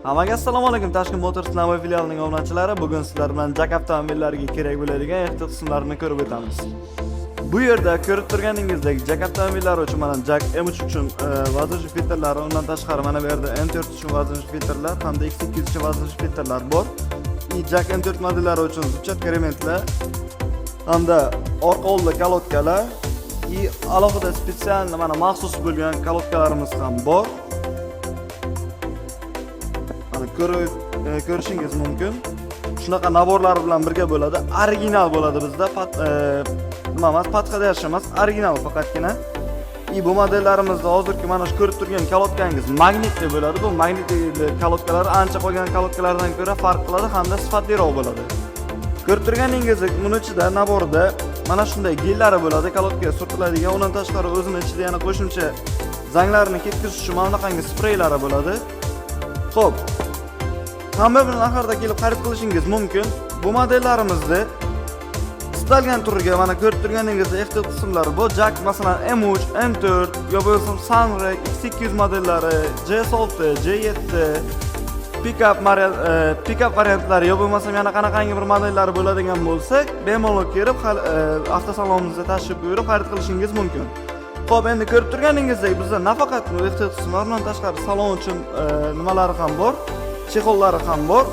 Hammaga assalomu alaykum. Tashkent Motors Navoiy filialining obunachilari, bugun sizlar bilan Jak avtomobillariga kerak bo'ladigan ehtiyot qismlarini ko'rib o'tamiz. Bu yerda ko'rib turganingizdek, Jak avtomobillari uchun mana Jak M3 uchun vazirlik filtrlari, undan tashqari mana bu yerda M4 uchun vazirlik filtrlar hamda X200 uchun vazirlik filtrlar bor. Jak M4 modellari uchun zubchatka rementlar hamda orqa oldda kolodkalar alohida spetsial mana maxsus bo'lgan kolodkalarimiz ham bor. Ko'rishingiz mumkin. Shunaqa naborlar bilan birga bo'ladi. Original bo'ladi bizda. Patqada emas, original faqatgina. Bu modellarimizda hozirgi mana shu ko'rib turgan kolodkangiz magnitli bo'ladi. Bu magnitli kolodkalar ancha qolgan kolodkalardan ko'ra farq qiladi hamda sifatliroq bo'ladi. Ko'rib turganingizdek, buni ichida naborda mana shunday gillari bo'ladi, kolodkaga surtiladigan. Undan tashqari o'zini ichida yana qo'shimcha zanglarni ketkazish uchun mana bunaqangi spreylari bo'ladi. Xo'p, hamma bilan axirda kelib xarid qilishingiz mumkin. Bu modellarimizda istalgan turiga mana ko'rib turganingizdek ehtiyot qismlari bor. Jak masalan M3, M4 yo bo'lmasam Sunrek, X200 modellari, J6, J7, pick-up variantlari yo bo'lmasam yana qanaqangi bir modellari bo'ladigan bo'lsa, bemalol kelib avtosalonimizga tashrif buyurib xarid qilishingiz mumkin. Xo'p, endi ko'rib turganingizdek bizda nafaqat ehtiyot qismlaridan tashqari salon uchun nimalari ham bor, chexollari ham bor.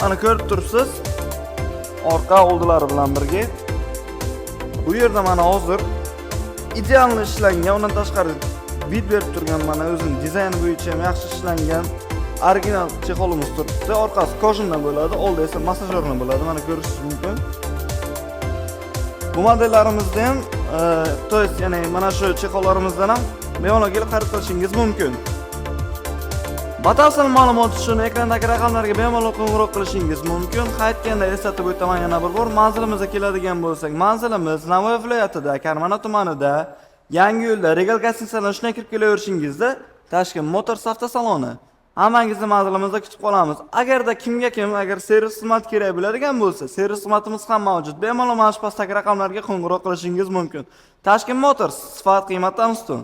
Ana ko'rib turibsiz, orqa oldilari bilan birga. Bu yerda mana hozir ideal ishlangan, undan tashqari vid berib turgan mana o'zining dizayni bo'yicha ham yaxshi ishlangan original chexolimiz turibdi. Orqasi kojindan bo'ladi, oldi esa massajyordan bo'ladi. Mana ko'rishingiz mumkin. Bu modellarimizda ham ya'ni mana shu chexollarimizdan ham bemalol kelib xarid qilishingiz mumkin. Batafsil ma'lumot uchun ekrandagi raqamlarga bemalol qo'ng'iroq qilishingiz mumkin. Qaytganda eslatib o'taman yana bir bor, manzilimizga keladigan bo'lsak, manzilimiz Navoiy viloyatida, Karmana tumanida, Yangiyo'lda Regal Gastinisadan shunday kirib kelaverishingizda Tashkent Motors avtosaloni. Hammangizni manzilimizda kutib qolamiz. Agarda agar servis xizmat kerak bo'ladigan bo'lsa, servis xizmatimiz ham mavjud. Bemalol mana shu pastdagi raqamlarga qo'ng'iroq qilishingiz mumkin. Tashkent Motors sifat qiymatdan ustun.